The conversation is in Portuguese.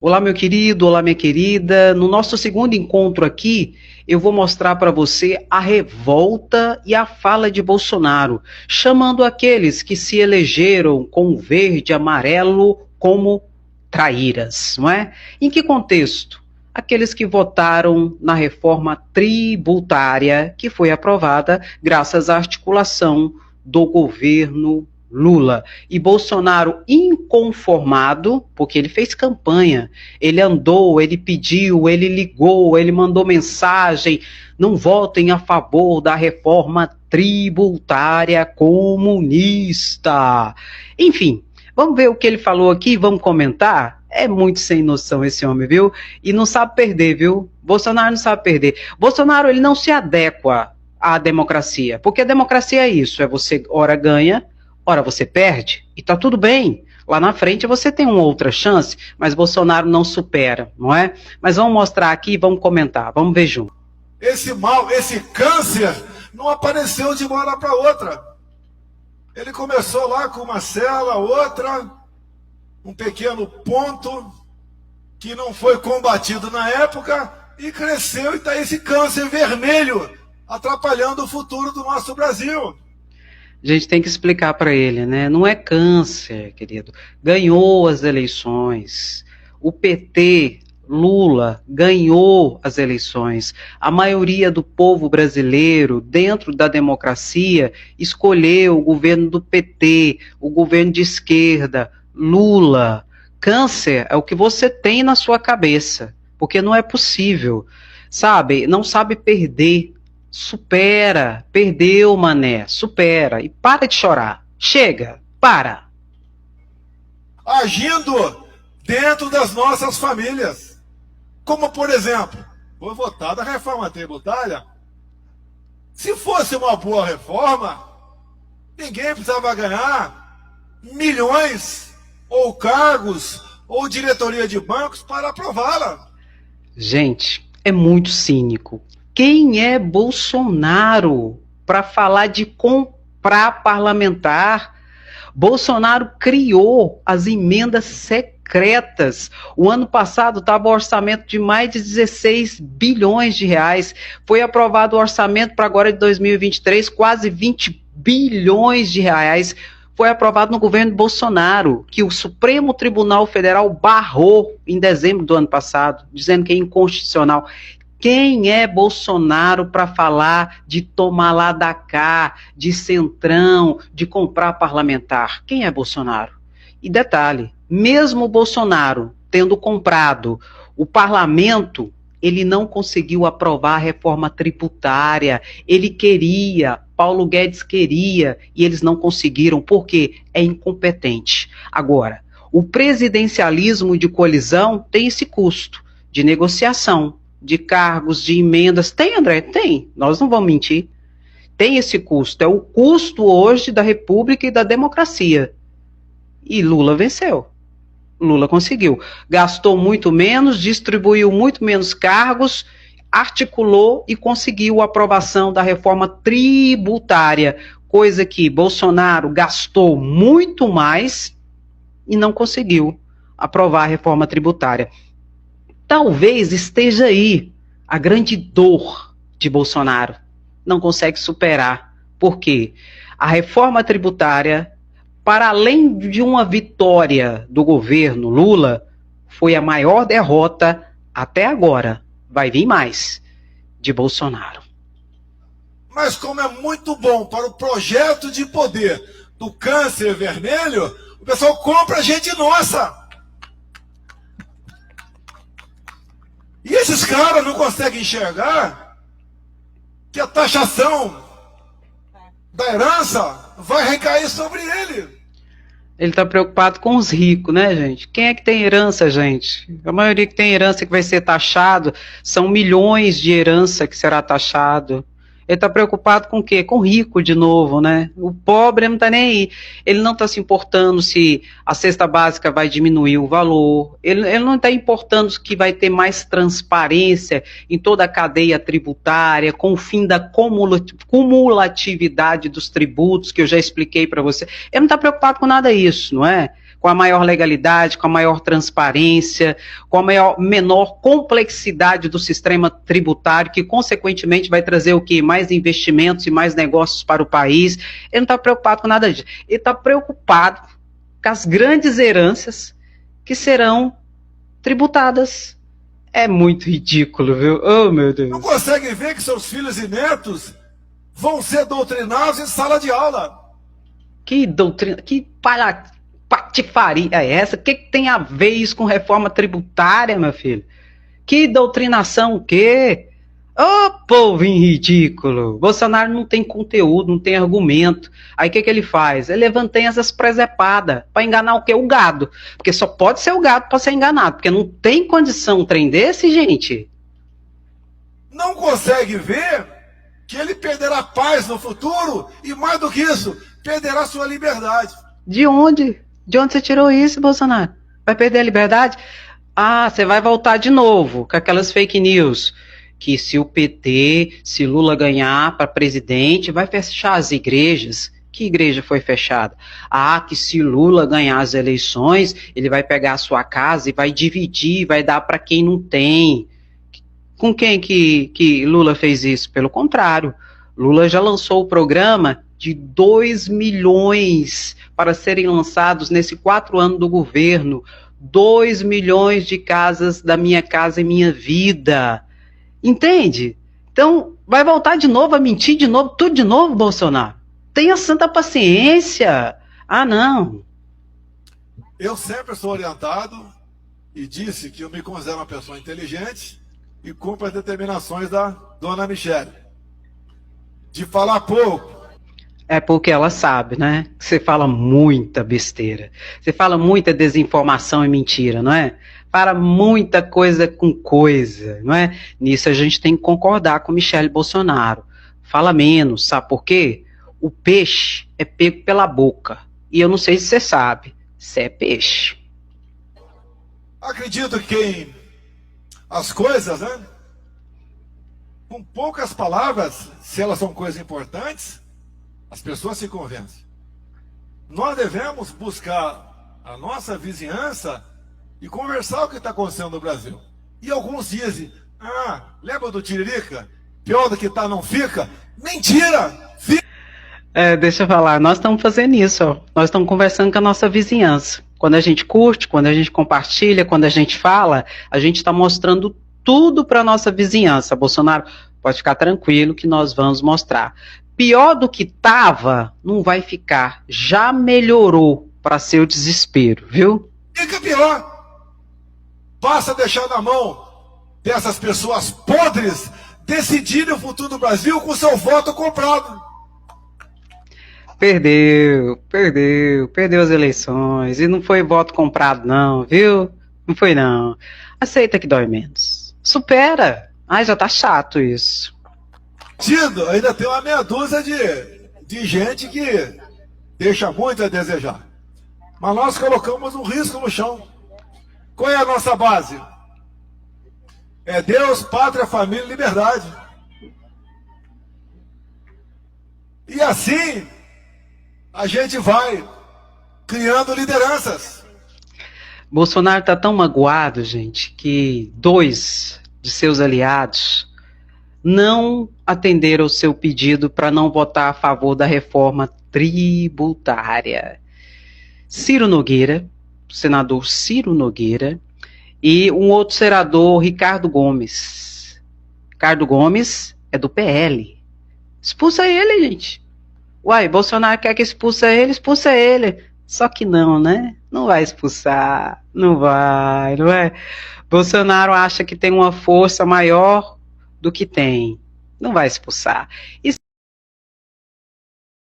Olá, meu querido, olá, minha querida. No nosso segundo encontro aqui, eu vou mostrar para você a revolta e a fala de Bolsonaro, chamando aqueles que se elegeram com o verde e amarelo como traíras, não é? Em que contexto? Aqueles que votaram na reforma tributária que foi aprovada graças à articulação do governo Lula. E Bolsonaro inconformado, porque ele fez campanha, ele andou, ele pediu, ele ligou, ele mandou mensagem, não votem a favor da reforma tributária comunista. Enfim, vamos ver o que ele falou aqui, vamos comentar? É muito sem noção esse homem, viu? E não sabe perder, viu? Bolsonaro não sabe perder. Bolsonaro, ele não se adequa à democracia, porque a democracia é isso, é você ora ganha, ora você perde, e tá tudo bem. Lá na frente você tem uma outra chance, mas Bolsonaro não supera, não é? Mas vamos mostrar aqui, vamos comentar, vamos ver junto. Esse mal, esse câncer, não apareceu de uma hora para outra. Ele começou lá com uma célula, outra, um pequeno ponto que não foi combatido na época e cresceu e está esse câncer vermelho atrapalhando o futuro do nosso Brasil. A gente tem que explicar para ele, né? Não é câncer, querido. Ganhou as eleições. O PT, Lula, ganhou as eleições. A maioria do povo brasileiro, dentro da democracia, escolheu o governo do PT, o governo de esquerda, Lula. Câncer é o que você tem na sua cabeça, porque não é possível, sabe? Não sabe perder. Supera, perdeu, mané, supera e para de chorar. Chega, para. Agindo dentro das nossas famílias. Como, por exemplo, foi votada a reforma tributária. Se fosse uma boa reforma, ninguém precisava ganhar milhões, ou cargos, ou diretoria de bancos para aprová-la. Gente, é muito cínico. Quem é Bolsonaro para falar de comprar parlamentar? Bolsonaro criou as emendas secretas. O ano passado estava o orçamento de mais de 16 bilhões de reais. Foi aprovado o orçamento para agora de 2023, quase 20 bilhões de reais. Foi aprovado no governo Bolsonaro, que o Supremo Tribunal Federal barrou em dezembro do ano passado, dizendo que é inconstitucional. Quem é Bolsonaro para falar de tomar lá da cá, de centrão, de comprar parlamentar? Quem é Bolsonaro? E detalhe, mesmo Bolsonaro tendo comprado o parlamento, ele não conseguiu aprovar a reforma tributária. Ele queria, Paulo Guedes queria, e eles não conseguiram, porque é incompetente. Agora, o presidencialismo de coalizão tem esse custo de negociação, de cargos, de emendas. Tem, André? Tem. Nós não vamos mentir. Tem esse custo. É o custo hoje da República e da democracia. E Lula venceu. Lula conseguiu. Gastou muito menos, distribuiu muito menos cargos, articulou e conseguiu a aprovação da reforma tributária, coisa que Bolsonaro gastou muito mais e não conseguiu aprovar a reforma tributária. Talvez esteja aí a grande dor de Bolsonaro. Não consegue superar. Por quê? A reforma tributária, para além de uma vitória do governo Lula, foi a maior derrota até agora. Vai vir mais de Bolsonaro. Mas como é muito bom para o projeto de poder do câncer vermelho, o pessoal compra gente nossa. E esses caras não conseguem enxergar que a taxação da herança vai recair sobre ele. Ele está preocupado com os ricos, né, gente? Quem é que tem herança, gente? A maioria que tem herança que vai ser taxado, são milhões de herança que será taxado. Ele está preocupado com o quê? Com o rico de novo, né? O pobre não está nem aí. Ele não está se importando se a cesta básica vai diminuir o valor. Ele não está importando que vai ter mais transparência em toda a cadeia tributária, com o fim da cumulatividade dos tributos, que eu já expliquei para você. Ele não está preocupado com nada disso, não é? com a maior legalidade, com a maior transparência, com a menor complexidade do sistema tributário, que consequentemente vai trazer o quê? Mais investimentos e mais negócios para o país. Ele não está preocupado com nada disso. Ele está preocupado com as grandes heranças que serão tributadas. É muito ridículo, viu? Oh, meu Deus. Não conseguem ver que seus filhos e netos vão ser doutrinados em sala de aula? Que doutrina, que patifaria é essa? O que tem a ver isso com reforma tributária, meu filho? Que doutrinação o quê? Ô, povo ridículo! Bolsonaro não tem conteúdo, não tem argumento. Aí o que ele faz? Ele levanta essas presepadas para enganar o quê? O gado. Porque só pode ser o gado para ser enganado, porque não tem condição um trem desse, gente. Não consegue ver que ele perderá paz no futuro e, mais do que isso, perderá sua liberdade. De onde? De onde você tirou isso, Bolsonaro? Vai perder a liberdade? Ah, você vai voltar de novo com aquelas fake news. Que se o PT, se Lula ganhar para presidente, vai fechar as igrejas. Que igreja foi fechada? Ah, que se Lula ganhar as eleições, ele vai pegar a sua casa e vai dividir, vai dar para quem não tem. Com quem que Lula fez isso? Pelo contrário, Lula já lançou o programa de 2 milhões para serem lançados nesse 4 anos do governo. 2 milhões de casas da Minha Casa e Minha Vida. Entende? Então, vai voltar de novo a mentir de novo, tudo de novo, Bolsonaro. Tenha santa paciência. Ah, não. Eu sempre sou orientado e disse que eu me considero uma pessoa inteligente e cumpro as determinações da dona Michele. De falar pouco. É porque ela sabe, né? Que você fala muita besteira. Você fala muita desinformação e mentira, não é? Para muita coisa com coisa, não é? Nisso a gente tem que concordar com Michele Bolsonaro. Fala menos, sabe por quê? O peixe é pego pela boca. E eu não sei se você sabe, se é peixe. Acredito que as coisas, né? Com poucas palavras, se elas são coisas importantes, as pessoas se convencem. Nós devemos buscar a nossa vizinhança e conversar o que está acontecendo no Brasil. E alguns dizem, lembra do Tiririca? Pior do que tá não fica? Mentira! Fica! Deixa eu falar, nós estamos fazendo isso, ó. Nós estamos conversando com a nossa vizinhança. Quando a gente curte, quando a gente compartilha, quando a gente fala, a gente está mostrando tudo para a nossa vizinhança. Bolsonaro, pode ficar tranquilo que nós vamos mostrar. Pior do que estava, não vai ficar. Já melhorou para seu desespero, viu? Fica pior. Basta deixar na mão dessas pessoas podres decidirem o futuro do Brasil com seu voto comprado. Perdeu as eleições. E não foi voto comprado não, viu? Não foi não. Aceita que dói menos. Supera. Ai, já tá chato isso. Tido, ainda tem uma meia dúzia de gente que deixa muito a desejar. Mas nós colocamos um risco no chão. Qual é a nossa base? É Deus, pátria, família e liberdade. E assim a gente vai criando lideranças. Bolsonaro está tão magoado, gente, que 2 de seus aliados não atenderam o seu pedido para não votar a favor da reforma tributária. Ciro Nogueira, senador Ciro Nogueira, e um outro senador, Ricardo Gomes. Ricardo Gomes é do PL. Expulsa ele, gente. Uai, Bolsonaro quer que expulsa ele. Só que não, né? Não vai expulsar. Não vai. Bolsonaro acha que tem uma força maior do que tem. Não vai expulsar.